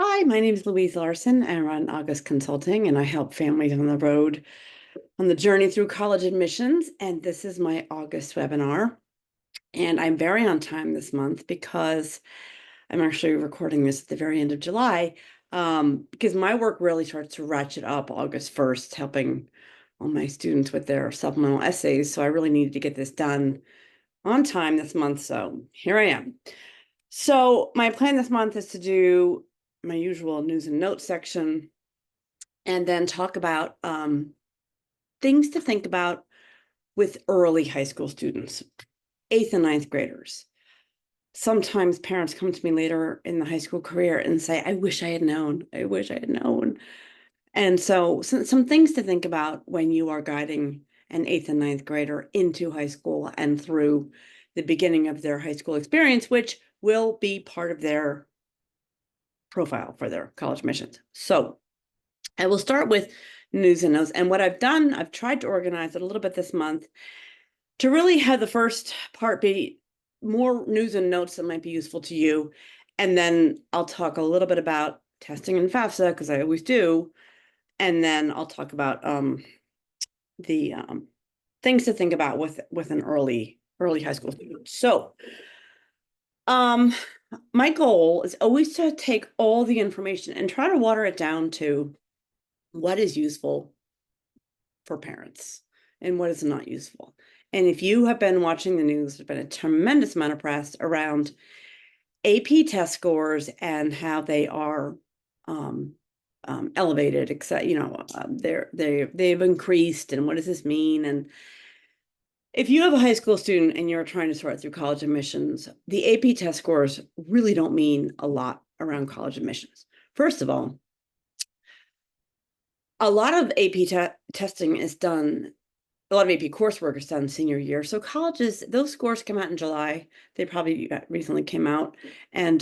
Hi, my name is Louise Larson. I run August Consulting and I help families on the road on the journey through college admissions. And this is my August webinar. And I'm very on time this month because I'm actually recording this at the very end of July, because my work really starts to ratchet up August 1st, helping all my students with their supplemental essays. So I really needed to get this done on time this month. So here I am. So my plan this month is to do my usual news and notes section and then talk about things to think about with early high school students, 8th and 9th graders. Sometimes parents come to me later in the high school career and say, I wish I had known. I wish I had known. And so some things to think about when you are guiding an 8th and 9th grader into high school and through the beginning of their high school experience, which will be part of their profile for their college admissions. So I will start with news and notes. And what I've done, I've tried to organize it a little bit this month to really have the first part be more news and notes that might be useful to you. And then I'll talk a little bit about testing in FAFSA, because I always do. And then I'll talk about the things to think about with an early high school student. So my goal is always to take all the information and try to water it down to what is useful for parents and what is not useful. And if you have been watching the news, there's been a tremendous amount of press around AP test scores and how they are elevated, except they've increased, and what does this mean? And if you have a high school student and you're trying to sort through college admissions, the AP test scores really don't mean a lot around college admissions. First of all, a lot of AP testing is done, a lot of AP coursework is done senior year. So colleges, those scores come out in July. They probably recently came out. And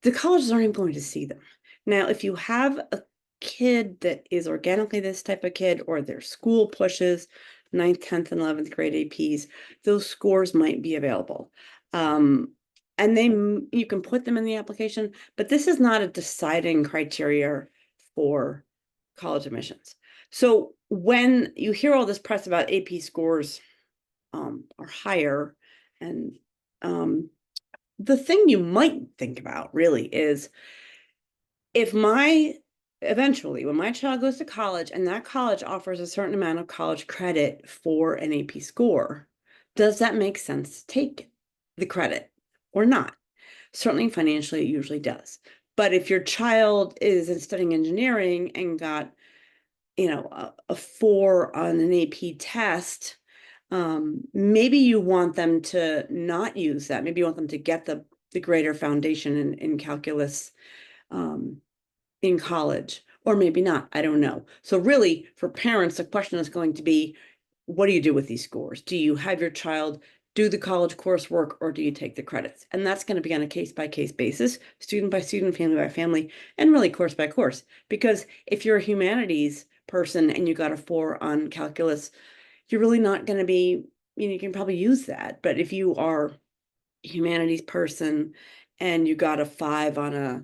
the colleges aren't even going to see them. Now, if you have a kid that is organically this type of kid, or their school pushes 9th, 10th, and 11th grade APs, those scores might be available. And you can put them in the application, but this is not a deciding criteria for college admissions. So when you hear all this press about AP scores are higher, and the thing you might think about really is, if eventually when my child goes to college and that college offers a certain amount of college credit for an AP score, does that make sense to take the credit or not? Certainly financially, it usually does. But if your child is studying engineering and got, a 4 on an AP test, maybe you want them to not use that. Maybe you want them to get the greater foundation in calculus in college, or maybe not. I don't know. So really, for parents, the question is going to be, what do you do with these scores? Do you have your child do the college coursework, or do you take the credits? And that's going to be on a case-by-case basis, student by student, family by family, and really course by course. Because if you're a humanities person and you got a 4 on calculus, you're really not going to be, you can probably use that. But if you are a humanities person and you got a 5 on a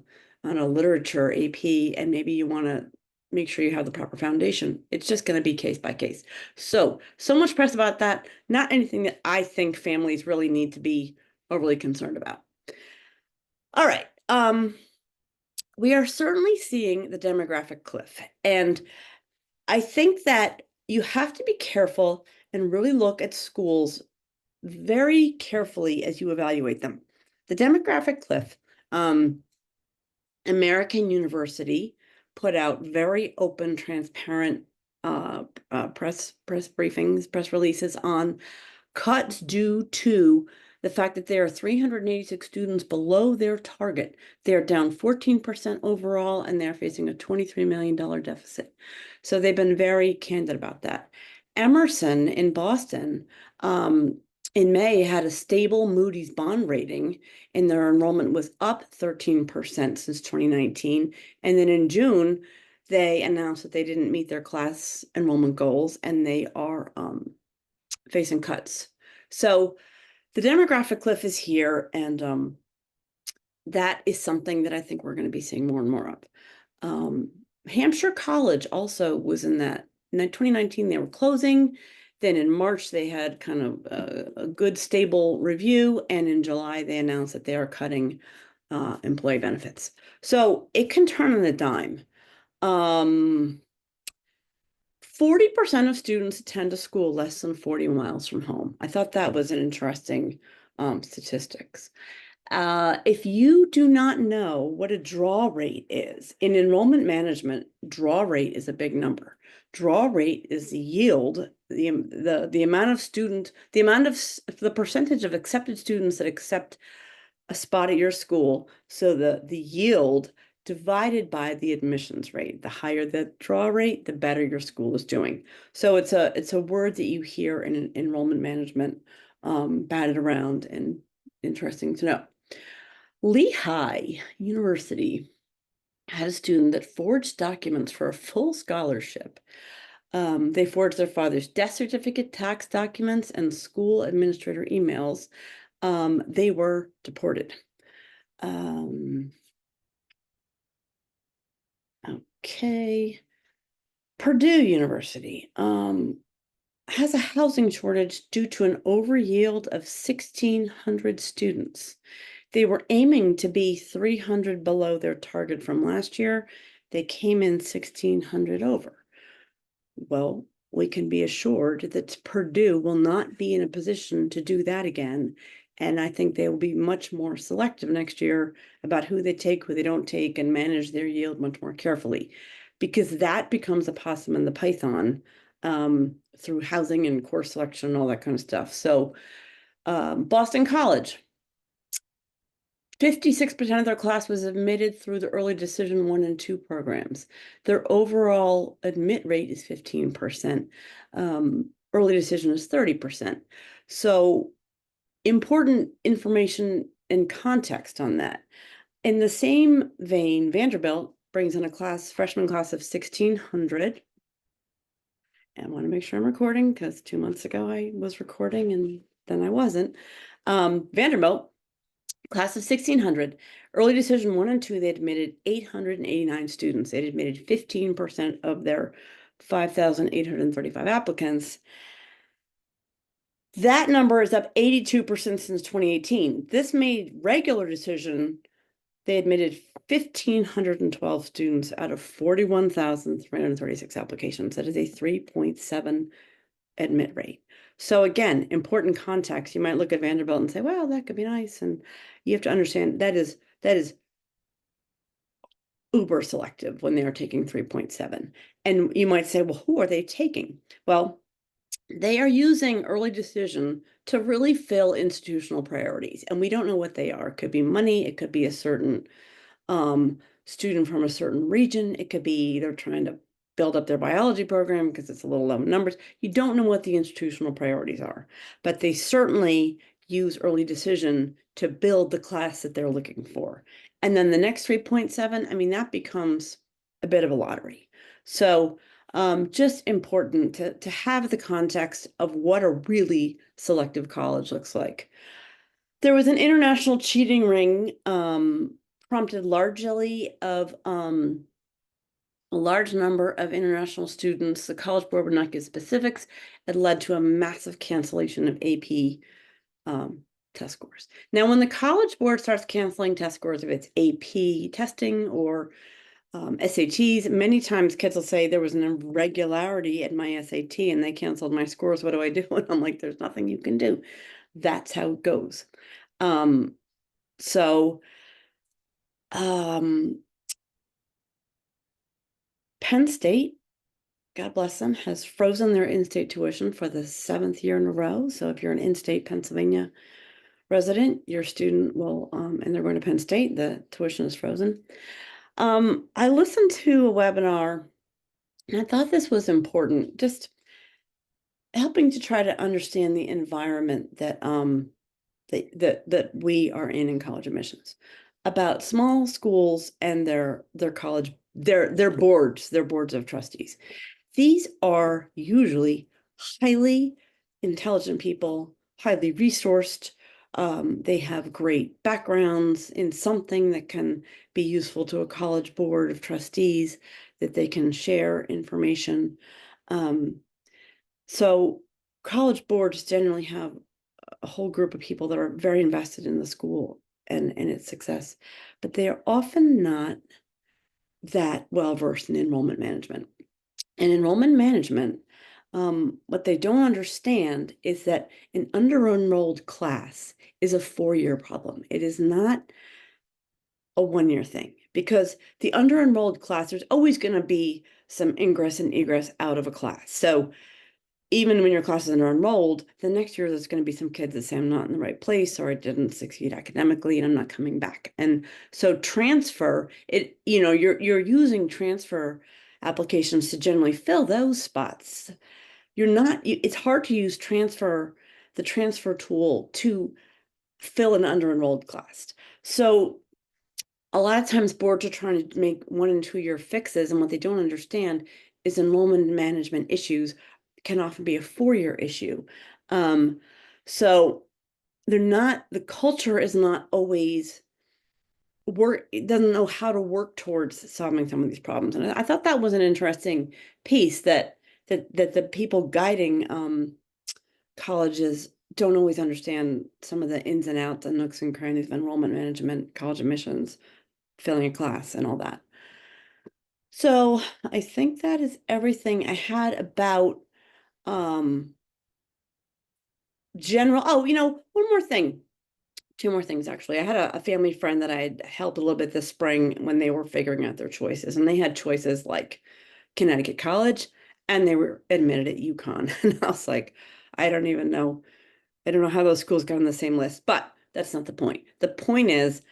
literature AP, and maybe you want to make sure you have the proper foundation, it's just going to be case by case. So much press about that. Not anything that I think families really need to be overly concerned about. All right. We are certainly seeing the demographic cliff. And I think that you have to be careful and really look at schools very carefully as you evaluate them. The demographic cliff, American University put out very open, transparent press briefings, press releases on cuts due to the fact that there are 386 students below their target. They're down 14% overall, and they're facing a $23 million deficit. So they've been very candid about that. Emerson in Boston in May had a stable Moody's bond rating, and their enrollment was up 13% since 2019. And then in June, they announced that they didn't meet their class enrollment goals, and they are facing cuts. So the demographic cliff is here, and that is something that I think we're going to be seeing more and more of. Hampshire College also was in that. In 2019, they were closing. Then in March, they had kind of a good, stable review. And in July, they announced that they are cutting employee benefits. So it can turn on a dime. 40% of students attend a school less than 40 miles from home. I thought that was an interesting statistics. If you do not know what a draw rate is, in enrollment management, draw rate is a big number. Draw rate is the yield, the amount of student, the percentage of accepted students that accept a spot at your school. So the yield divided by the admissions rate. The higher the draw rate, the better your school is doing. So it's a word that you hear in enrollment management batted around, and interesting to know. Lehigh University had a student that forged documents for a full scholarship. They forged their father's death certificate, tax documents, and school administrator emails. They were deported. Okay. Purdue University has a housing shortage due to an over-yield of 1,600 students. They were aiming to be 300 below their target from last year. They came in 1,600 over. Well, we can be assured that Purdue will not be in a position to do that again. And I think they will be much more selective next year about who they take, who they don't take, and manage their yield much more carefully, because that becomes a possum and the python through housing and course selection and all that kind of stuff. So Boston College, 56% of their class was admitted through the early decision 1 and 2 programs. Their overall admit rate is 15%. Early decision is 30%. So important information and context on that. In the same vein, Vanderbilt brings in a freshman class of 1,600. And I want to make sure I'm recording, because 2 months ago I was recording and then I wasn't. Vanderbilt, class of 1,600, early decision 1 and 2, they admitted 889 students. They admitted 15% of their 5,835 applicants. That number is up 82% since 2018. This made regular decision, they admitted 1,512 students out of 41,336 applications. That is a 3.7 admit rate. So again, important context. You might look at Vanderbilt and say, well, that could be nice. And you have to understand that is uber selective when they are taking 3.7. And you might say, well, who are they taking? Well, they are using early decision to really fill institutional priorities. And we don't know what they are. It could be money. It could be a certain student from a certain region. It could be they're trying to build up their biology program because it's a little low in numbers. You don't know what the institutional priorities are, but they certainly use early decision to build the class that they're looking for. And then the next 3.7, I mean, that becomes a bit of a lottery. So just important to have the context of what a really selective college looks like. There was an international cheating ring prompted largely of a large number of international students. The College Board would not give specifics. It led to a massive cancellation of AP test scores. Now, when the College Board starts canceling test scores, if it's AP testing or SATs, many times kids will say there was an irregularity at my SAT and they canceled my scores. What do I do? And I'm like, there's nothing you can do. That's how it goes. Penn State, God bless them, has frozen their in-state tuition for the 7th year in a row. So if you're an in-state Pennsylvania resident, your student will, and they're going to Penn State, the tuition is frozen. I listened to a webinar and I thought this was important, just helping to try to understand the environment that that we are in college admissions, about small schools and their college, their boards of trustees. These are usually highly intelligent people, highly resourced, They have great backgrounds in something that can be useful to a college board of trustees, that they can share information. So college boards generally have a whole group of people that are very invested in the school and its success, but they are often not that well versed in enrollment management. And enrollment management, what they don't understand is that an under-enrolled class is a 4-year problem. It is not a 1-year thing, because the under-enrolled class, there's always going to be some ingress and egress out of a class. So even when your classes are enrolled, the next year there's going to be some kids that say, I'm not in the right place, or I didn't succeed academically and I'm not coming back. And so transfer, you're using transfer applications to generally fill those spots. It's hard to use the transfer tool to fill an under-enrolled class. So a lot of times boards are trying to make 1 and 2 year fixes, and what they don't understand is enrollment management issues can often be a 4-year issue. So the culture is not always it doesn't know how to work towards solving some of these problems. And I thought that was an interesting piece, that the people guiding colleges don't always understand some of the ins and outs and nooks and crannies of enrollment management, college admissions, filling a class, and all that. So I think that is everything I had about general. Oh, one more thing. 2 more things, actually. I had a family friend that I had helped a little bit this spring when they were figuring out their choices. And they had choices like Connecticut College, and they were admitted at UConn. And I was like, I don't even know. I don't know how those schools got on the same list, but that's not the point. The point is,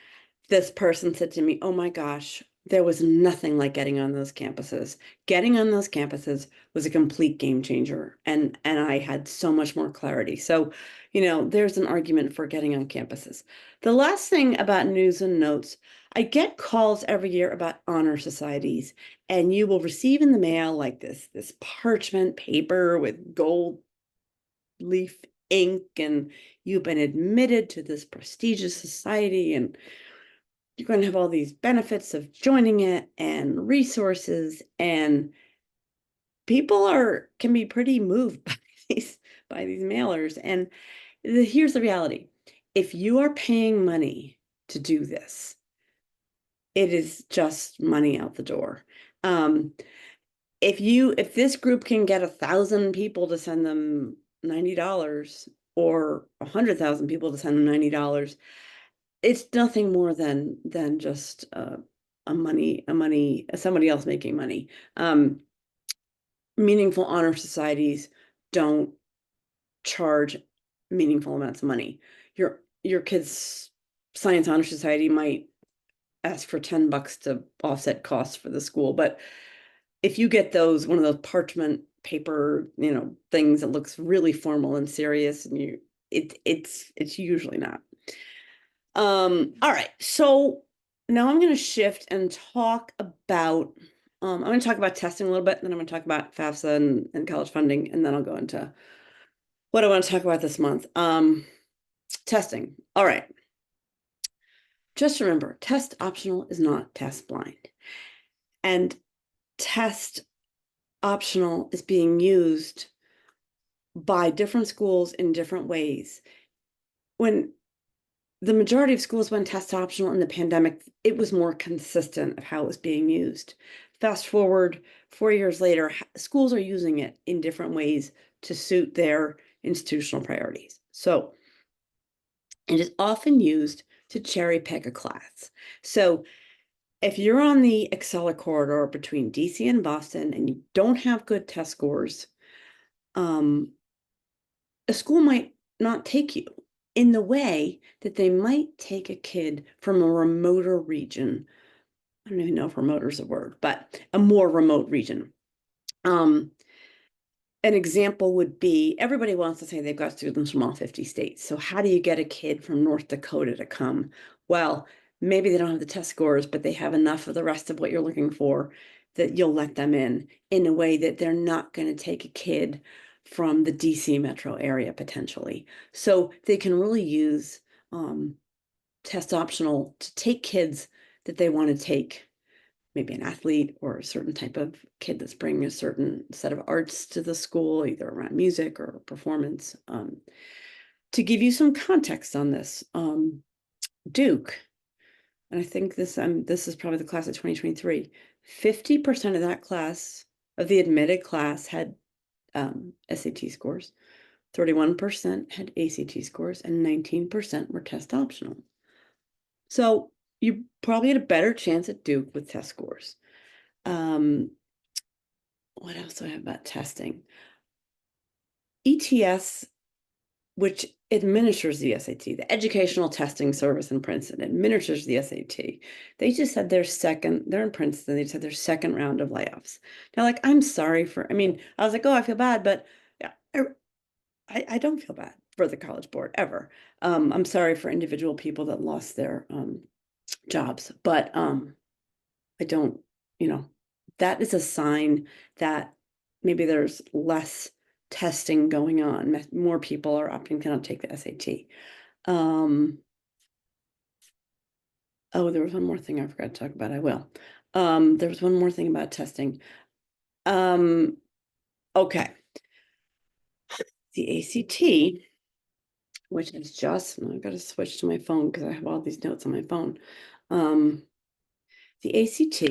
this person said to me, oh my gosh, there was nothing like getting on those campuses. Getting on those campuses was a complete game changer. And I had so much more clarity. So, there's an argument for getting on campuses. The last thing about news and notes, I get calls every year about honor societies, and you will receive in the mail like this parchment paper with gold leaf ink, and you've been admitted to this prestigious society, and you're going to have all these benefits of joining it and resources, and people can be pretty moved by these mailers. And here's the reality. If you are paying money to do this, it is just money out the door. If this group can get 1,000 people to send them $90, or 100,000 people to send them $90, it's nothing more than just somebody else making money. Meaningful honor societies don't charge meaningful amounts of money. Your kid's science honor society might ask for $10 to offset costs for the school, but if you get one of those parchment paper, things that looks really formal and serious, and it's usually not. All right, so now I'm going to shift and talk about, I'm going to talk about testing a little bit, and then I'm going to talk about FAFSA and college funding, and then I'll go into what I want to talk about this month. Testing. All right. Just remember, test optional is not test blind. And test optional is being used by different schools in different ways. When the majority of schools went test optional in the pandemic, it was more consistent of how it was being used. Fast forward 4 years later, schools are using it in different ways to suit their institutional priorities. So it is often used to cherry pick a class. So if you're on the Acela corridor between DC and Boston and you don't have good test scores, a school might not take you in the way that they might take a kid from a remoter region. I don't even know if remoter is a word, but a more remote region. An example would be, everybody wants to say they've got students from all 50 states. So how do you get a kid from North Dakota to come? Well, maybe they don't have the test scores, but they have enough of the rest of what you're looking for that you'll let them in a way that they're not going to take a kid from the DC metro area potentially. So they can really use test optional to take kids that they want to take, maybe an athlete or a certain type of kid that's bringing a certain set of arts to the school, either around music or performance. To give you some context on this, Duke, and I think this is probably the class of 2023, 50% of that class, of the admitted class, had SAT scores, 31% had ACT scores, and 19% were test optional. So you probably had a better chance at Duke with test scores. What else do I have about testing? ETS, which administers the SAT, the Educational Testing Service in Princeton, administers the SAT. They just had they're in Princeton, they just had their second round of layoffs. Now, like, I'm sorry for, I was like, oh, I feel bad, but yeah, I don't feel bad for the College Board ever. I'm sorry for individual people that lost their jobs, but I don't, that is a sign that maybe there's less testing going on. More people are opting to not take the SAT. Oh, there was one more thing I forgot to talk about. I will. There was one more thing about testing. Okay. The ACT, which is just, I've got to switch to my phone because I have all these notes on my phone. The ACT,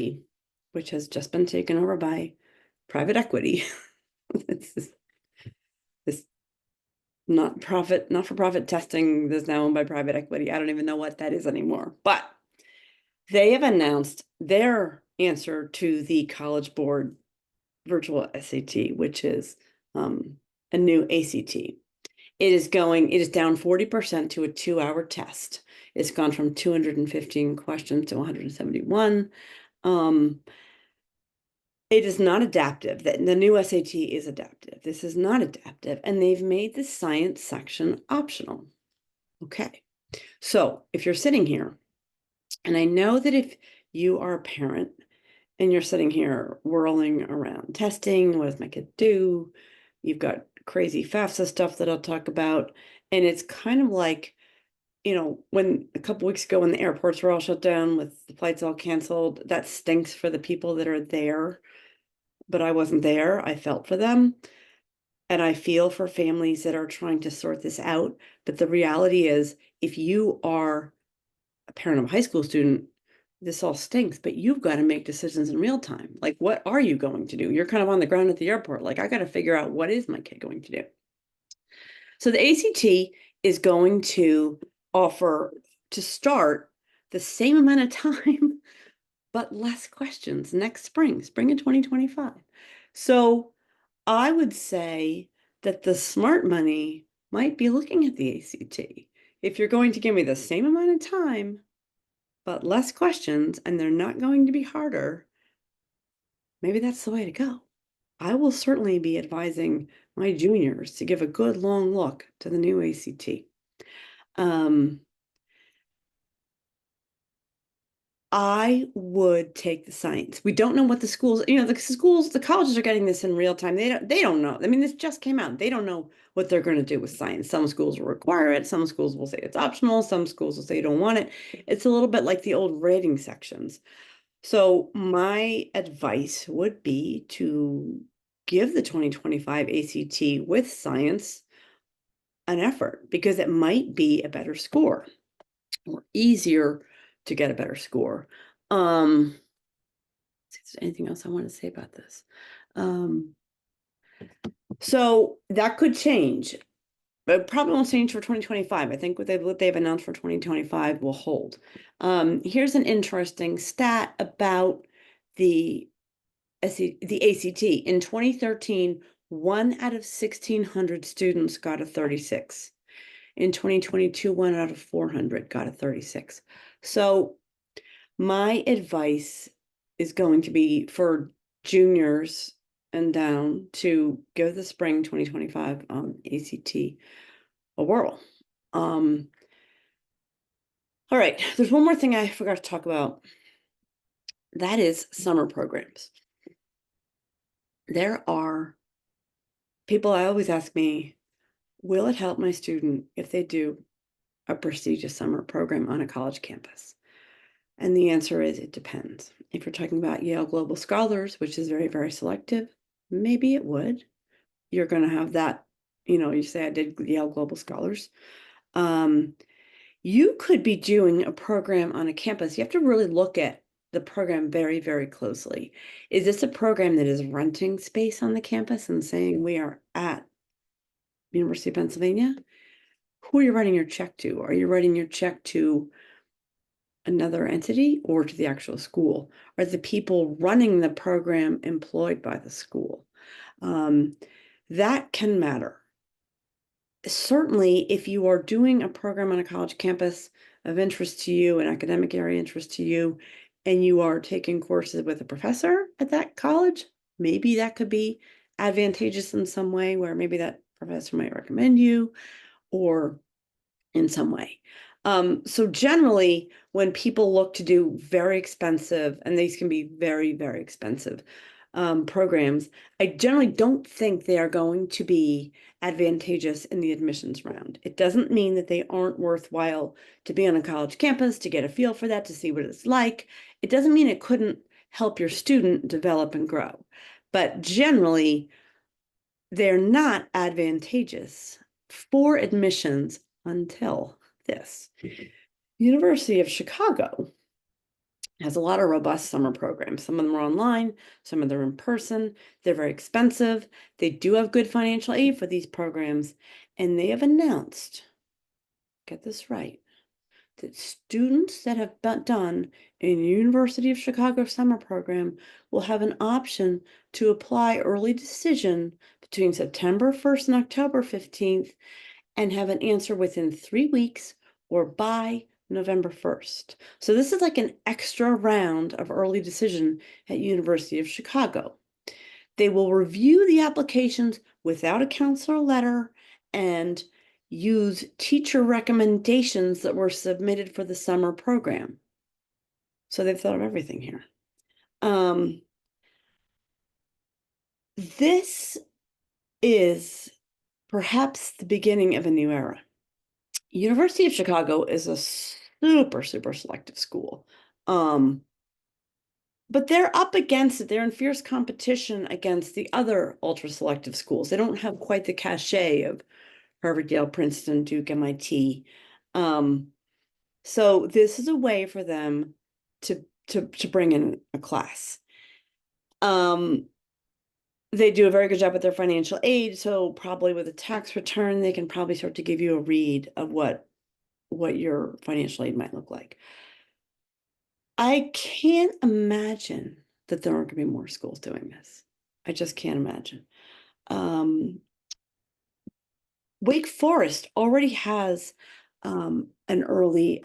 which has just been taken over by private equity. this not-for-profit testing that's now owned by private equity. I don't even know what that is anymore, but they have announced their answer to the College Board virtual SAT, which is a new ACT. It is down 40% to a 2-hour test. It's gone from 215 questions to 171. It is not adaptive. The new SAT is adaptive. This is not adaptive, and they've made the science section optional. Okay, so if you're sitting here, and I know that if you are a parent and you're sitting here whirling around testing, what does my kid do? You've got crazy FAFSA stuff that I'll talk about, and it's kind of like, when a couple weeks ago when the airports were all shut down with the flights all canceled, that stinks for the people that are there. But I wasn't there. I felt for them. And I feel for families that are trying to sort this out. But the reality is, if you are a parent of a high school student, this all stinks, but you've got to make decisions in real time. Like, what are you going to do? You're kind of on the ground at the airport. Like, I got to figure out, what is my kid going to do? So the ACT is going to offer, to start, the same amount of time but less questions next spring of 2025. So I would say that the smart money might be looking at the ACT. If you're going to give me the same amount of time, but less questions, and they're not going to be harder, maybe that's the way to go. I will certainly be advising my juniors to give a good long look to the new ACT. I would take the science. We don't know what the schools, the colleges are getting this in real time. They don't know. This just came out. They don't know what they're going to do with science. Some schools will require it. Some schools will say it's optional. Some schools will say you don't want it. It's a little bit like the old rating sections. So my advice would be to give the 2025 ACT with science an effort, because it might be a better score or easier to get a better score. Is there anything else I want to say about this? So that could change, but it probably won't change for 2025. I think what they've announced for 2025 will hold. Here's an interesting stat about the ACT. In 2013, 1 out of 1,600 students got a 36. In 2022, 1 out of 400 got a 36. So my advice is going to be for juniors and down to give the spring 2025 ACT a whirl. All right, there's one more thing I forgot to talk about. That is summer programs. There are people, I always ask me, will it help my student if they do a prestigious summer program on a college campus? And the answer is it depends. If you're talking about Yale Global Scholars, which is very, very selective, maybe it would. You're going to have that, you say I did Yale Global Scholars. You could be doing a program on a campus. You have to really look at the program very, very closely. Is this a program that is renting space on the campus and saying we are at University of Pennsylvania? Who are you writing your check to? Are you writing your check to another entity or to the actual school? Are the people running the program employed by the school? That can matter. Certainly, if you are doing a program on a college campus of interest to you, an academic area interest to you, and you are taking courses with a professor at that college, maybe that could be advantageous in some way where maybe that professor might recommend you or in some way. So generally, when people look to do very expensive, and these can be very, very expensive programs, I generally don't think they are going to be advantageous in the admissions round. It doesn't mean that they aren't worthwhile to be on a college campus, to get a feel for that, to see what it's like. It doesn't mean it couldn't help your student develop and grow. But generally, they're not advantageous for admissions until this. University of Chicago has a lot of robust summer programs. Some of them are online, some of them are in person. They're very expensive. They do have good financial aid for these programs, and they have announced, get this right, that students that have done a University of Chicago summer program will have an option to apply early decision between September 1st and October 15th and have an answer within 3 weeks or by November 1st. So this is like an extra round of early decision at University of Chicago. They will review the applications without a counselor letter and use teacher recommendations that were submitted for the summer program. So they've thought of everything here. This is perhaps the beginning of a new era. University of Chicago is a super, super selective school. But they're up against it. They're in fierce competition against the other ultra selective schools. They don't have quite the cachet of Harvard, Yale, Princeton, Duke, MIT. So this is a way for them to bring in a class. They do a very good job with their financial aid. So probably with a tax return, they can probably start to give you a read of what your financial aid might look like. I can't imagine that there aren't going to be more schools doing this. I just can't imagine. Wake Forest already has an early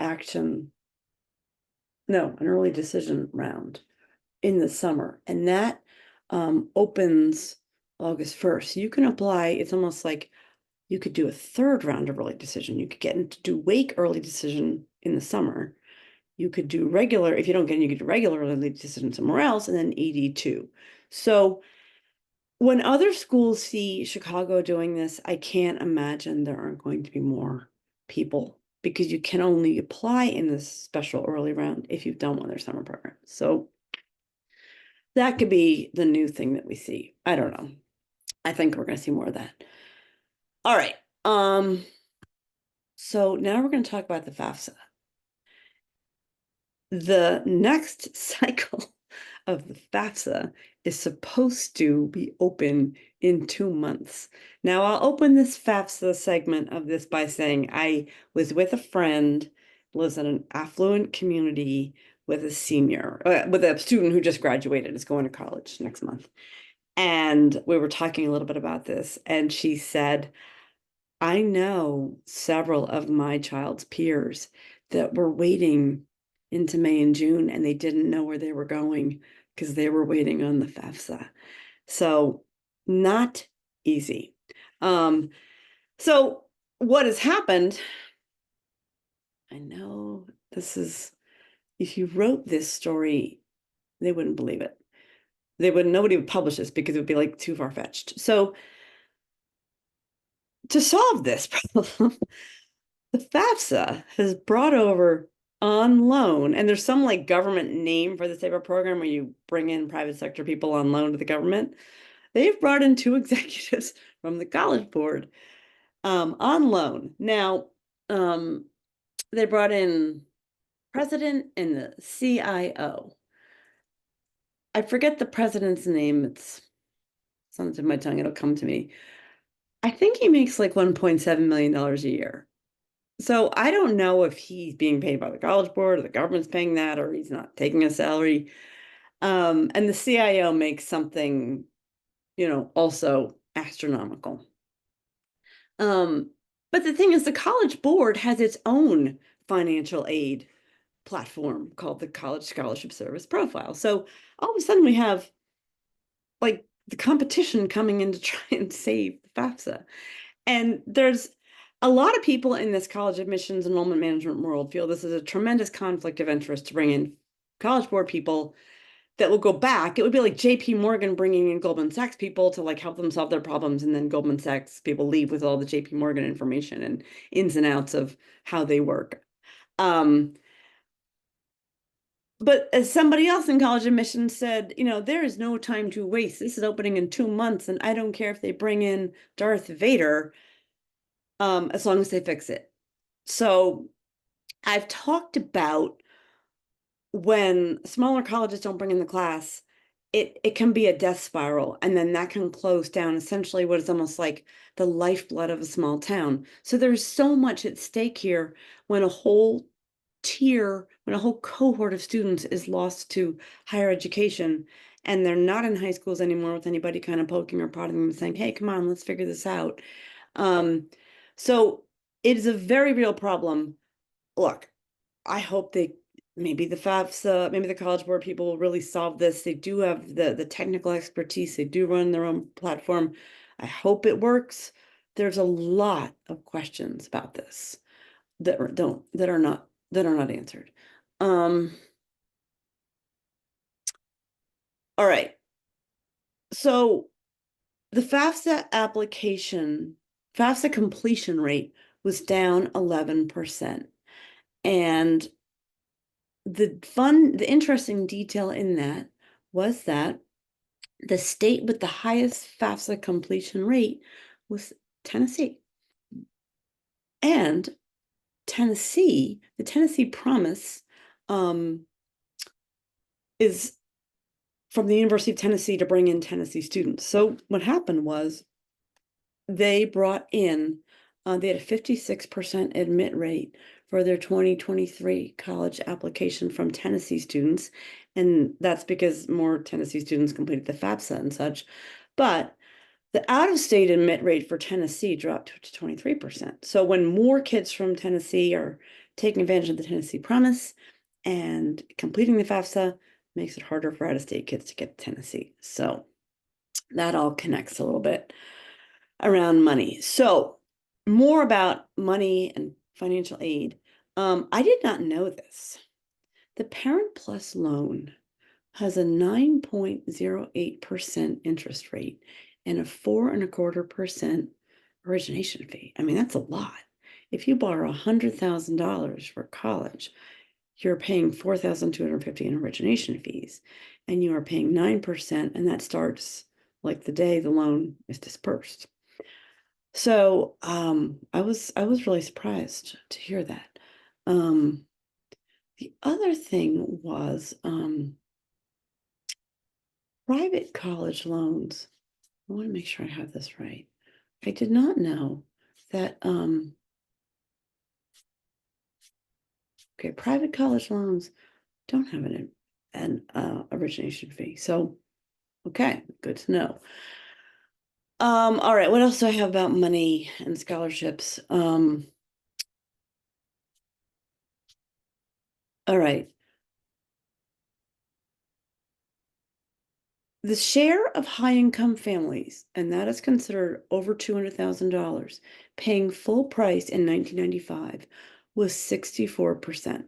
decision round in the summer, and that opens August 1st. So you can apply, it's almost like you could do a third round of early decision. You could get into do Wake early decision in the summer. You could do regular, if you don't get in, you could do regular early decision somewhere else, and then ED2. So when other schools see Chicago doing this, I can't imagine there aren't going to be more people because you can only apply in this special early round if you've done one of their summer programs. So that could be the new thing that we see. I don't know. I think we're going to see more of that. All right. So now we're going to talk about the FAFSA. The next cycle of the FAFSA is supposed to be open in 2 months. Now, I'll open this FAFSA segment of this by saying I was with a friend, lives in an affluent community with a student who just graduated, is going to college next month. And we were talking a little bit about this, and she said, I know several of my child's peers that were waiting into May and June, and they didn't know where they were going because they were waiting on the FAFSA. So not easy. So what has happened, I know this is, if you wrote this story, they wouldn't believe it. Nobody would publish this because it would be like too far-fetched. So to solve this problem, The FAFSA has brought over on loan, and there's some like government name for this type of program where you bring in private sector people on loan to the government. They've brought in two executives from the College Board on loan. Now, they brought in president and the CIO. I forget the president's name. It's on the tip of my tongue. It'll come to me. I think he makes like $1.7 million a year. So I don't know if he's being paid by the College Board or the government's paying that or he's not taking a salary. And the CIO makes something, also astronomical. But the thing is, the College Board has its own financial aid platform called the College Scholarship Service Profile. So all of a sudden we have like the competition coming in to try and save the FAFSA. And there's a lot of people in this college admissions enrollment management world feel this is a tremendous conflict of interest to bring in College Board people that will go back. It would be like JP Morgan bringing in Goldman Sachs people to like help them solve their problems, and then Goldman Sachs people leave with all the JP Morgan information and ins and outs of how they work. But as somebody else in college admissions said, there is no time to waste. This is opening in 2 months, and I don't care if they bring in Darth Vader, as long as they fix it. So I've talked about when smaller colleges don't bring in the class, it can be a death spiral, and then that can close down essentially what is almost like the lifeblood of a small town. So there's so much at stake here when a whole when a whole cohort of students is lost to higher education and they're not in high schools anymore with anybody kind of poking or prodding them and saying, hey, come on, let's figure this out. So it is a very real problem. Look, I hope maybe the FAFSA, maybe the College Board people will really solve this. They do have the technical expertise. They do run their own platform. I hope it works. There's a lot of questions about this that are not answered. All right. So the FAFSA completion rate was down 11%. And the interesting detail in that was that the state with the highest FAFSA completion rate was Tennessee. And the Tennessee Promise, is from the University of Tennessee to bring in Tennessee students. So what happened was they brought in, they had a 56% admit rate for their 2023 college application from Tennessee students. And that's because more Tennessee students completed the FAFSA and such. But the out-of-state admit rate for Tennessee dropped to 23%. So when more kids from Tennessee are taking advantage of the Tennessee Promise and completing the FAFSA, makes it harder for out-of-state kids to get to Tennessee. So that all connects a little bit around money. So more about money and financial aid. I did not know this. The Parent Plus loan has a 9.08% interest rate and a 4.25% origination fee. I mean, that's a lot. If you borrow $100,000 for college, you're paying $4,250 in origination fees, and you are paying 9%, and that starts like the day the loan is dispersed. So I was really surprised to hear that. The other thing was private college loans. I want to make sure I have this right. I did not know that private college loans don't have an origination fee. So okay, good to know. All right, what else do I have about money and scholarships? All right. The share of high-income families, and that is considered over $200,000, paying full price in 1995 was 64%.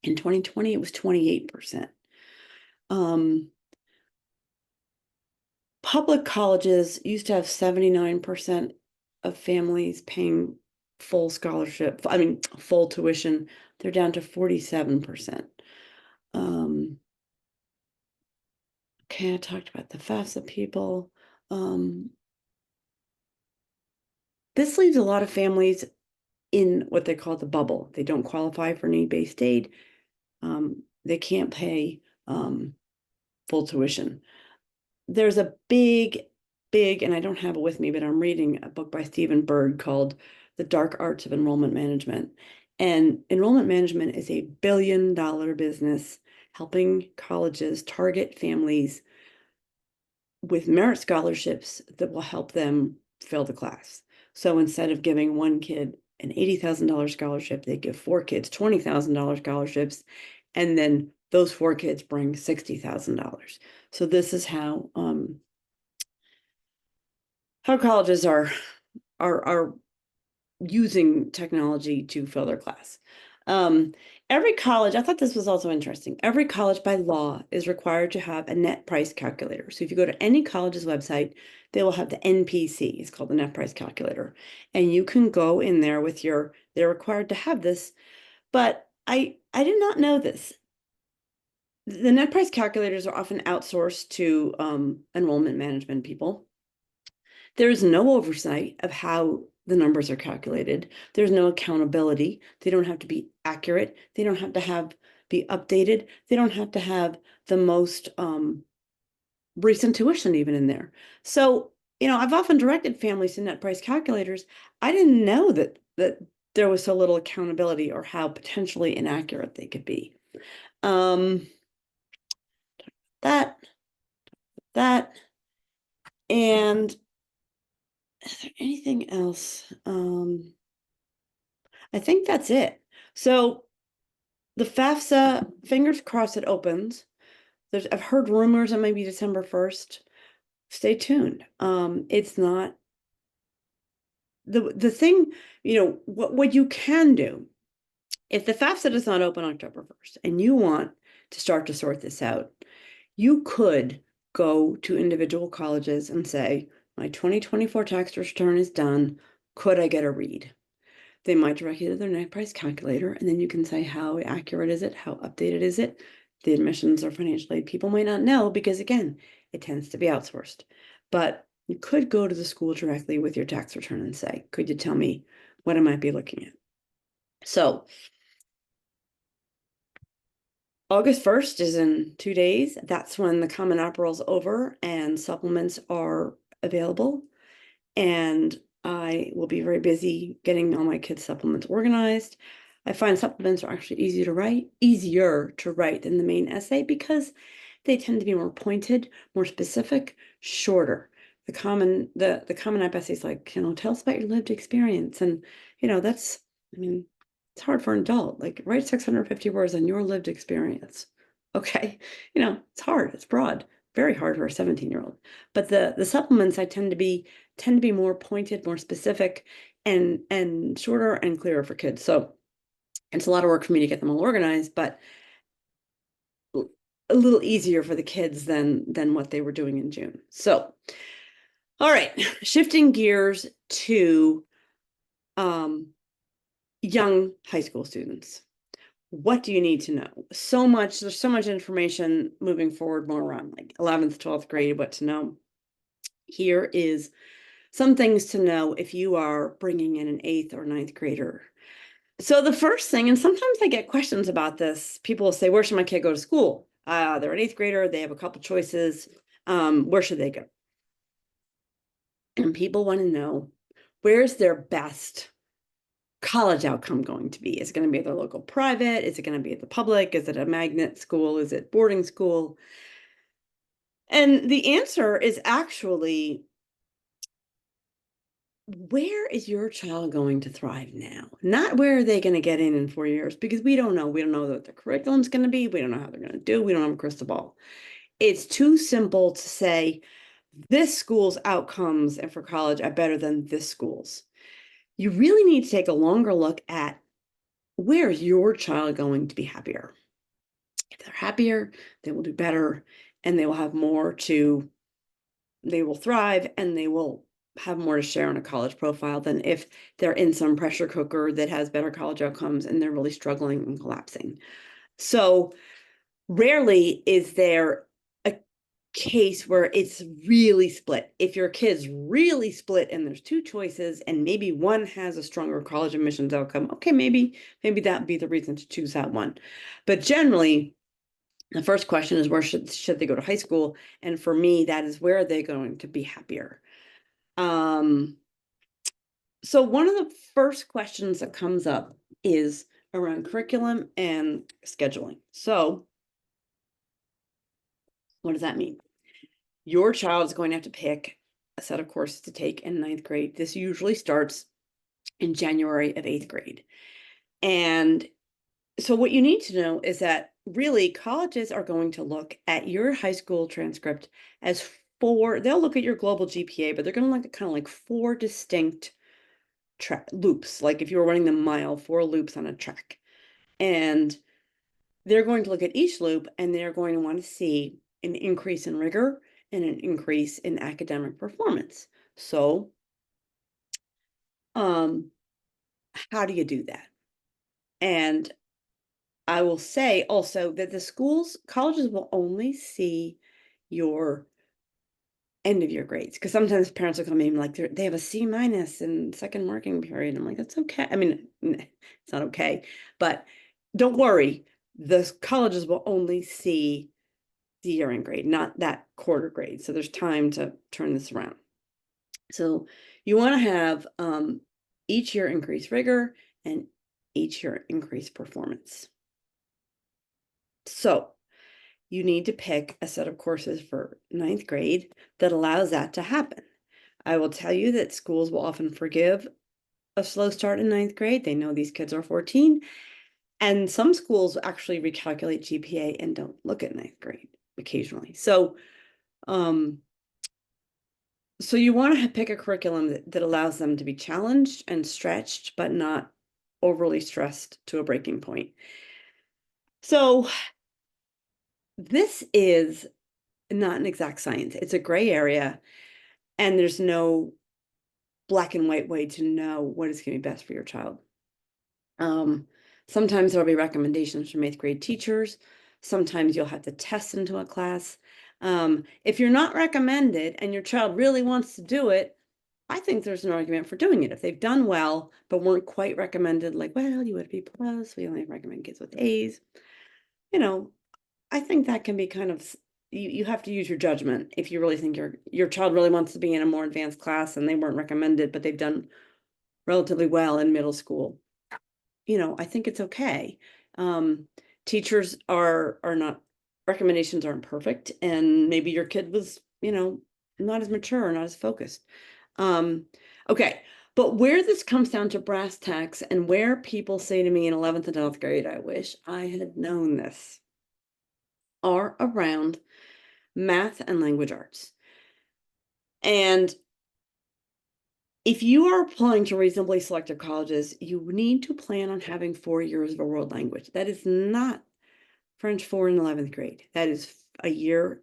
In 2020, it was 28%. Public colleges used to have 79% of families paying full scholarship, full tuition, they're down to 47%. Okay, I talked about the FAFSA people. This leaves a lot of families in what they call the bubble. They don't qualify for need-based aid. They can't pay full tuition. There's a big, and I don't have it with me, but I'm reading a book by Stephen Bird called The Dark Arts of Enrollment Management. And enrollment management is a billion-dollar business helping colleges target families with merit scholarships that will help them fill the class. So instead of giving one kid an $80,000 scholarship, they give 4 kids $20,000 scholarships, and then those 4 kids bring $60,000. So this is how colleges are using technology to fill their class. Every college, I thought this was also interesting. Every college by law is required to have a net price calculator. So if you go to any college's website, they will have the NPC. It's called the net price calculator. And you can go in there with they're required to have this. But I did not know this. The net price calculators are often outsourced to enrollment management people. There is no oversight of how the numbers are calculated. There's no accountability. They don't have to be accurate. They don't have to be updated. They don't have to have the most recent tuition even in there. So, I've often directed families to net price calculators. I didn't know that there was so little accountability or how potentially inaccurate they could be. That, and is there anything else? I think that's it. So the FAFSA, fingers crossed it opens. I've heard rumors it might be December 1st. Stay tuned. It's not the thing, what you can do if the FAFSA does not open October 1st and you want to start to sort this out, you could go to individual colleges and say, my 2024 tax return is done. Could I get a read? They might direct you to their net price calculator, and then you can say, how accurate is it? How updated is it? The admissions or financial aid people might not know because, again, it tends to be outsourced. But you could go to the school directly with your tax return and say, could you tell me what I might be looking at? So August 1st is in 2 days. That's when the Common App rolls over and supplements are available. And I will be very busy getting all my kids' supplements organized. I find supplements are actually easier to write than the main essay because they tend to be more pointed, more specific, shorter. The Common App essays like, tell us about your lived experience. And, it's hard for an adult. Like, write 650 words on your lived experience. Okay. It's hard. It's broad. Very hard for a 17-year-old. But the supplements I tend to be more pointed, more specific, and shorter and clearer for kids. So it's a lot of work for me to get them all organized, but a little easier for the kids than what they were doing in June. So, all right, shifting gears to young high school students. What do you need to know? There's so much information moving forward, more around like 11th, 12th grade, what to know. Here is some things to know if you are bringing in an 8th or 9th grader. So the first thing, and sometimes I get questions about this, people will say, where should my kid go to school? They're an 8th grader, they have a couple choices. Where should they go? And people want to know, where's their best college outcome going to be? Is it going to be at their local private? Is it going to be at the public? Is it a magnet school? Is it boarding school? And the answer is actually, where is your child going to thrive now? Not where are they going to get in 4 years, because we don't know. We don't know what the curriculum's going to be. We don't know how they're going to do. We don't have a crystal ball. It's too simple to say this school's outcomes and for college are better than this school's. You really need to take a longer look at, where is your child going to be happier? If they're happier, they will do better, and they will have more they will thrive, and they will have more to share on a college profile than if they're in some pressure cooker that has better college outcomes and they're really struggling and collapsing. So rarely is there a case where it's really split. If your kid's really split and there's two choices and maybe one has a stronger college admissions outcome, okay, maybe that'd be the reason to choose that one. But generally, the first question is where should they go to high school? And for me, that is where they're going to be happier. So one of the first questions that comes up is around curriculum and scheduling. So what does that mean? Your child is going to have to pick a set of courses to take in ninth grade. This usually starts in January of eighth grade. And so what you need to know is that really colleges are going to look at your high school transcript as they'll look at your global GPA, but they're going to look at kind of like four distinct loops. Like if you were running the mile, 4 loops on a track. And they're going to look at each loop and they're going to want to see an increase in rigor and an increase in academic performance. So, how do you do that? And I will say also that colleges will only see your end of year grades, because sometimes parents will come in like they have a C- in second working period. I'm like, that's okay. I mean, it's not okay, but don't worry. The colleges will only see the year-end grade, not that quarter grade. So there's time to turn this around. So you want to have each year increase rigor and each year increase performance. So you need to pick a set of courses for ninth grade that allows that to happen. I will tell you that schools will often forgive a slow start in ninth grade. They know these kids are 14. And some schools actually recalculate GPA and don't look at ninth grade occasionally. So you want to pick a curriculum that allows them to be challenged and stretched, but not overly stressed to a breaking point. So this is not an exact science. It's a gray area, and there's no black and white way to know what is going to be best for your child. Sometimes there'll be recommendations from eighth grade teachers. Sometimes you'll have to test into a class. If you're not recommended and your child really wants to do it, I think there's an argument for doing it. If they've done well, but weren't quite recommended, like, well, you would be plus, we only recommend kids with A's. I think that can be kind of, you have to use your judgment. If you really think your child really wants to be in a more advanced class and they weren't recommended, but they've done relatively well in middle school, I think it's okay. Teachers are not, recommendations aren't perfect, and maybe your kid was, not as mature, not as focused. Okay, but where this comes down to brass tacks and where people say to me in 11th and 12th grade, I wish I had known this, are around math and language arts. And if you are applying to reasonably selected colleges, you need to plan on having 4 years of a world language. That is not French 4 in 11th grade. That is a year,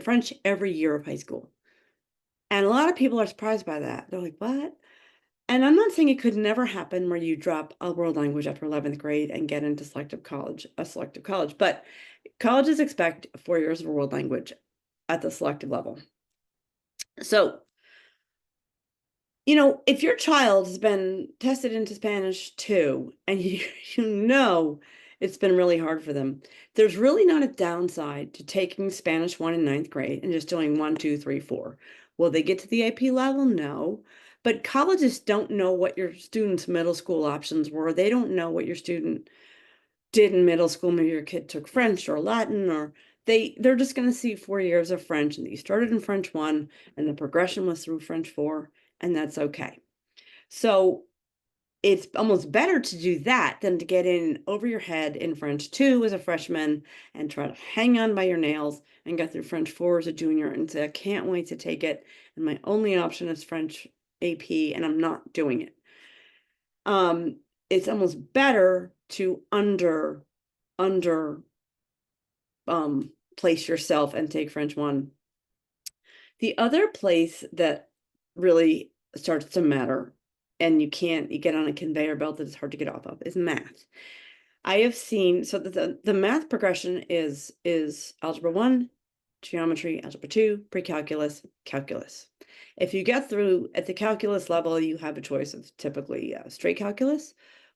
French every year of high school. And a lot of people are surprised by that. They're like, what? And I'm not saying it could never happen where you drop a world language after 11th grade and get into a selective college, but colleges expect 4 years of a world language at the selective level. So, if your child has been tested into Spanish 2 and it's been really hard for them, there's really not a downside to taking Spanish 1 in ninth grade and just doing 1, 2, 3, 4. Will they get to the AP level? No. But colleges don't know what your student's middle school options were. They don't know what your student did in middle school. Maybe your kid took French or Latin, or they're just going to see 4 years of French, and you started in French 1 and the progression was through French 4, and that's okay. So it's almost better to do that than to get in over your head in French 2 as a freshman and try to hang on by your nails and get through French 4 as a junior and say, I can't wait to take it. And my only option is French AP, and I'm not doing it. It's almost better to place yourself and take French 1. The other place that really starts to matter, and you get on a conveyor belt that is hard to get off of, is math. I have seen, so the math progression is algebra 1, geometry, algebra 2, pre-calculus, calculus. If you get through at the calculus level, you have a choice of typically straight calculus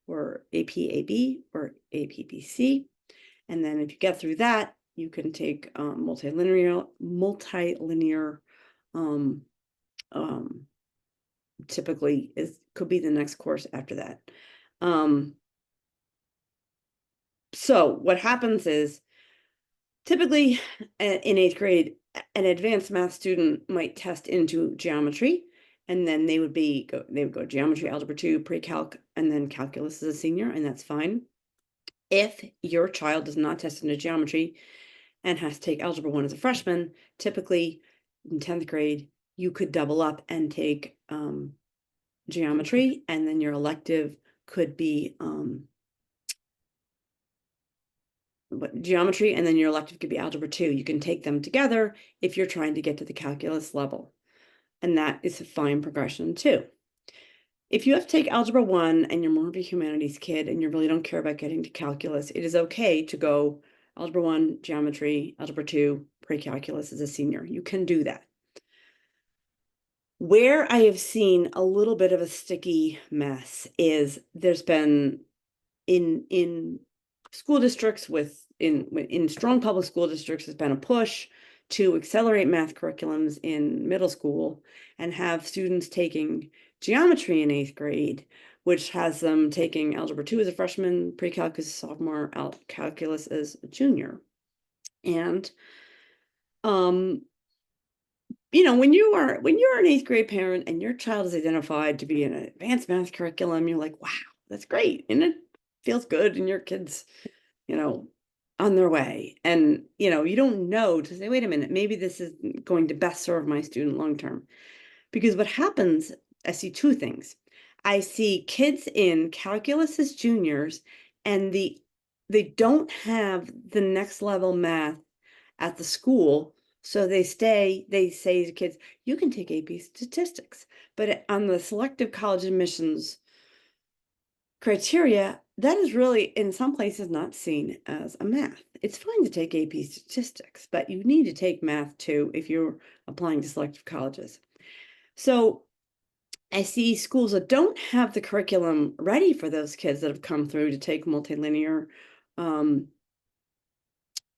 or AP-AB or AP-BC. And then if you get through that, you can take multilinear, um, typically could be the next course after that. So what happens is typically in 8th grade, an advanced math student might test into geometry, and then they would go geometry, algebra 2, pre-calc, and then calculus as a senior, and that's fine. If your child does not test into geometry and has to take algebra 1 as a freshman, typically in 10th grade, you could double up and take geometry, and then your elective could be geometry, and then your elective could be algebra 2. You can take them together if you're trying to get to the calculus level. And that is a fine progression too. If you have to take algebra 1 and you're more of a humanities kid and you really don't care about getting to calculus, it is okay to go algebra 1, geometry, algebra 2, pre-calculus as a senior. You can do that. Where I have seen a little bit of a sticky mess is there's been in school districts in strong public school districts, has been a push to accelerate math curriculums in middle school and have students taking geometry in 8th grade, which has them taking algebra 2 as a freshman, pre-calculus as a sophomore, calculus as a junior. And when you're an 8th grade parent and your child is identified to be in an advanced math curriculum, you're like, wow, that's great, and it feels good, and your kids on their way. And you don't know to say, wait a minute, maybe this is going to best serve my student long term. Because what happens, I see two things. I see kids in calculus as juniors, and they don't have the next level math at the school. So they say to kids, you can take AP statistics. But on the selective college admissions criteria, that is really in some places not seen as a math. It's fine to take AP statistics, but you need to take math too if you're applying to selective colleges. So I see schools that don't have the curriculum ready for those kids that have come through to take multilinear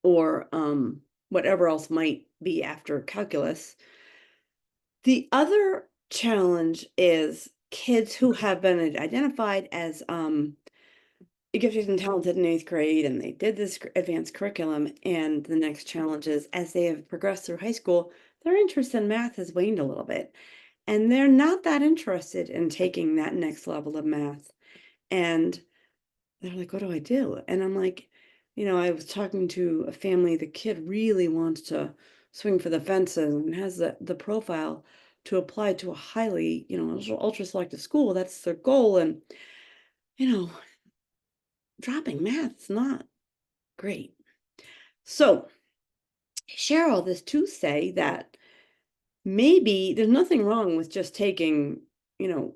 or whatever else might be after calculus. The other challenge is kids who have been identified as gifted and talented in 8th grade, and they did this advanced curriculum, and the next challenge is as they have progressed through high school, their interest in math has waned a little bit, and they're not that interested in taking that next level of math. And they're like, what do I do? And I'm like, I was talking to a family, the kid really wants to swing for the fences and has the profile to apply to a highly, ultra selective school. That's their goal. And, dropping math is not great. So I share all this to say that maybe there's nothing wrong with just taking a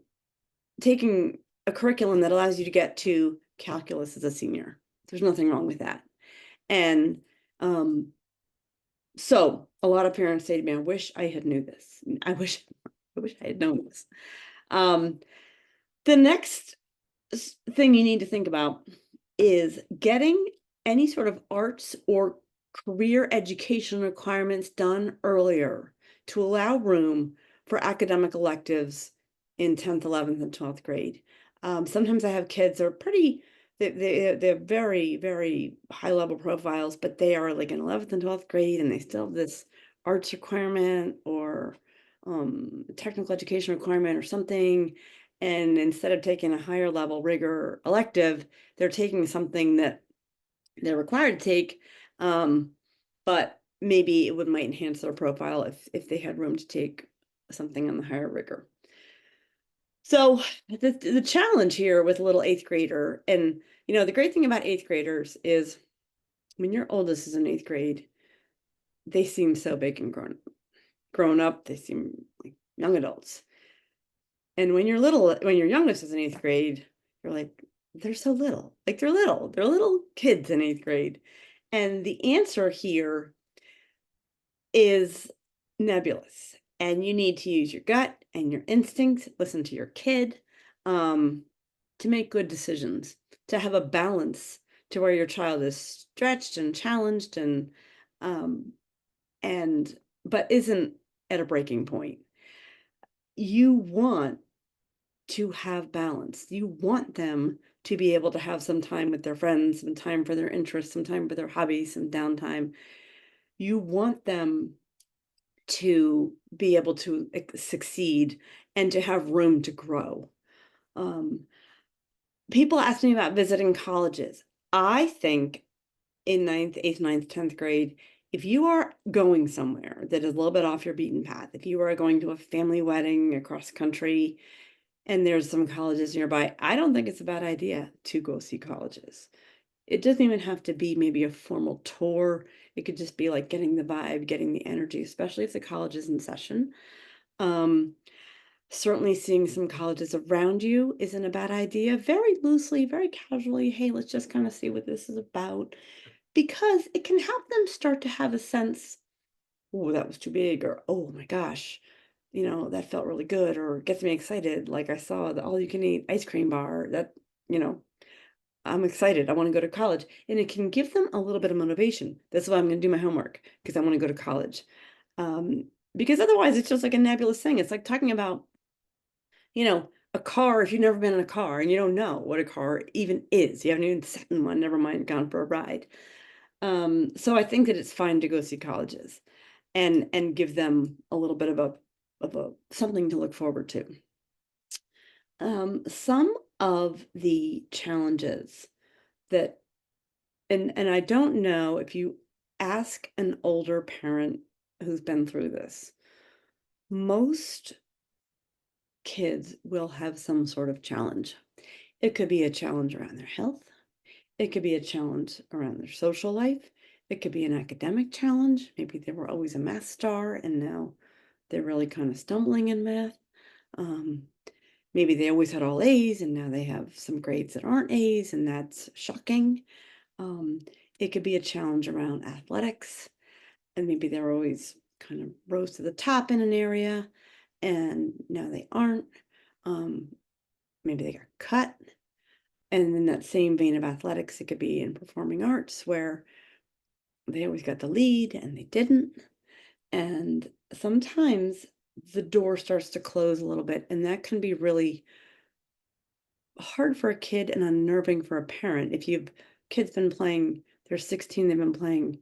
curriculum that allows you to get to calculus as a senior. There's nothing wrong with that. And so a lot of parents say to me, I wish I had knew this. I wish I had known this. The next thing you need to think about is getting any sort of arts or career education requirements done earlier to allow room for academic electives in 10th, 11th, and 12th grade. Sometimes I have kids that are they're very, very high level profiles, but they are like in 11th and 12th grade, and they still have this arts requirement or technical education requirement or something. And instead of taking a higher level rigor elective, they're taking something that they're required to take, but maybe it might enhance their profile if they had room to take something on the higher rigor. So the challenge here with a little 8th grader, and the great thing about 8th graders is when your oldest is in 8th grade, they seem so big and grown up. They seem like young adults. And when you're little, when your youngest is in 8th grade, you're like, they're so little. Like they're little kids in 8th grade. And the answer here is nebulous. And you need to use your gut and your instincts, listen to your kid, to make good decisions, to have a balance to where your child is stretched and challenged um, and but isn't at a breaking point. You want to have balance. You want them to be able to have some time with their friends, some time for their interests, some time for their hobbies, some downtime. You want them to be able to succeed and to have room to grow. Um, People ask me about visiting colleges. I think in 9th, 8th, 9th, 10th grade, if you are going somewhere that is a little bit off your beaten path, if you are going to a family wedding across country and there's some colleges nearby, I don't think it's a bad idea to go see colleges. It doesn't even have to be maybe a formal tour. It could just be like getting the vibe, getting the energy, especially if the college is in session. Um, Certainly seeing some colleges around you isn't a bad idea. Very loosely, very casually, hey, let's just kind of see what this is about. Because it can help them start to have a sense, oh, that was too big, or oh my gosh, that felt really good, or gets me excited. Like I saw the all you can eat ice cream bar that, you know, I'm excited. I want to go to college. And it can give them a little bit of motivation. That's why I'm going to do my homework because I want to go to college. Um, because otherwise it's just like a nebulous thing. It's like talking about, a car if you've never been in a car and you don't know what a car even is. You haven't even sat in one, never mind gone for a ride. So I think that it's fine to go see colleges and give them a little bit of a something to look forward to. Some of the challenges that and I don't know if you ask an older parent who's been through this, most kids will have some sort of challenge. It could be a challenge around their health. It could be a challenge around their social life. It could be an academic challenge. Maybe they were always a math star and now they're really kind of stumbling in math. Um, Maybe they always had all A's and now they have some grades that aren't A's, and that's shocking. Um, it could be a challenge around athletics, and maybe they're always kind of rose to the top in an area and now they aren't. Um, Maybe they got cut. And in that same vein of athletics, it could be in performing arts where they always got the lead and they didn't. And sometimes the door starts to close a little bit, and that can be really hard for a kid and unnerving for a parent. If you've kids been playing, they're 16, they've been playing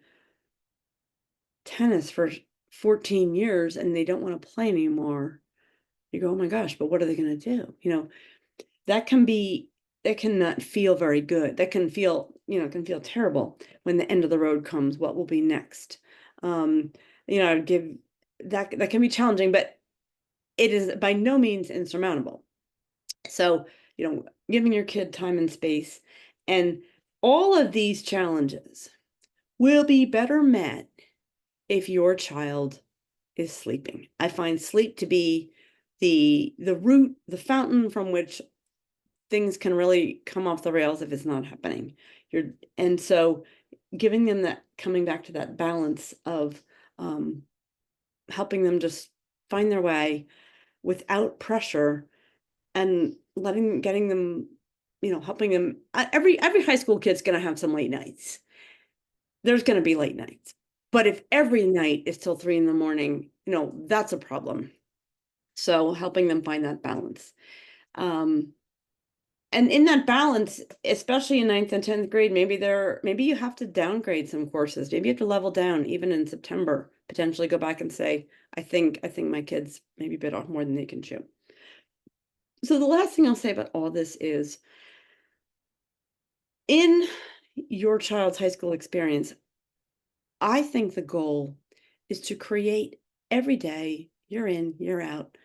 tennis for 14 years and they don't want to play anymore. You go, oh my gosh, but what are they going to do? That can not feel very good. That can feel, can feel terrible when the end of the road comes. What will be next? I'd give that can be challenging, but it is by no means insurmountable. So, giving your kid time and space, and all of these challenges will be better met if your child is sleeping. I find sleep to be the root, the fountain from which things can really come off the rails if it's not happening. And so giving them that, coming back to that balance of helping them just find their way without pressure, and getting them, helping them. Every high school kid's going to have some late nights. There's going to be late nights. But if every night is till 3 a.m, that's a problem. So helping them find that balance. And in that balance, especially in 9th and 10th grade, maybe you have to downgrade some courses. Maybe you have to level down even in September, potentially go back and say, I think my kids maybe bit off more than they can chew. So the last thing I'll say about all this is, in your child's high school experience, I think the goal is to create every day, year in, year out,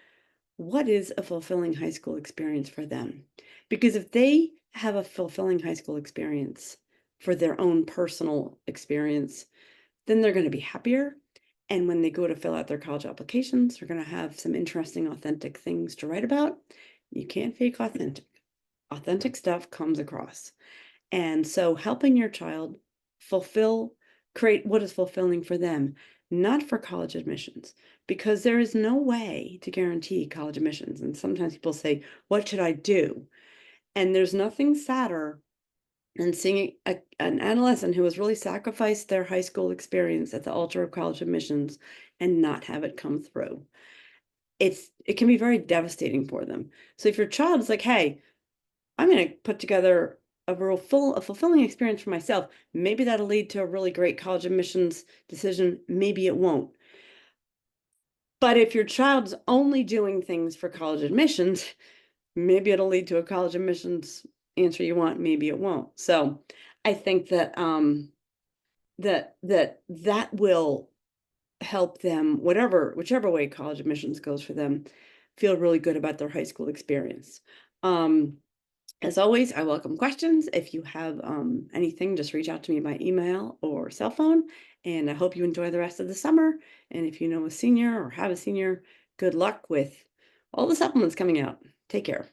what is a fulfilling high school experience for them? Because if they have a fulfilling high school experience for their own personal experience, then they're going to be happier And when they go to fill out their college applications, they're going to have some interesting, authentic things to write about. You can't fake authentic. Authentic stuff comes across. And so helping your child create what is fulfilling for them, not for college admissions, because there is no way to guarantee college admissions. And sometimes people say, what should I do? And there's nothing sadder than seeing an adolescent who has really sacrificed their high school experience at the altar of college admissions and not have it come through. It can be very devastating for them. So if your child is like, hey, I'm going to put together a fulfilling experience for myself, maybe that'll lead to a really great college admissions decision. Maybe it won't. But if your child's only doing things for college admissions, maybe it'll lead to a college admissions answer you want, maybe it won't. So I think that that will help them, whichever way college admissions goes for them, feel really good about their high school experience. As always, I welcome questions. If you have anything, just reach out to me by email or cell phone. And I hope you enjoy the rest of the summer. And if you know a senior or have a senior, good luck with all the supplements coming out. Take care.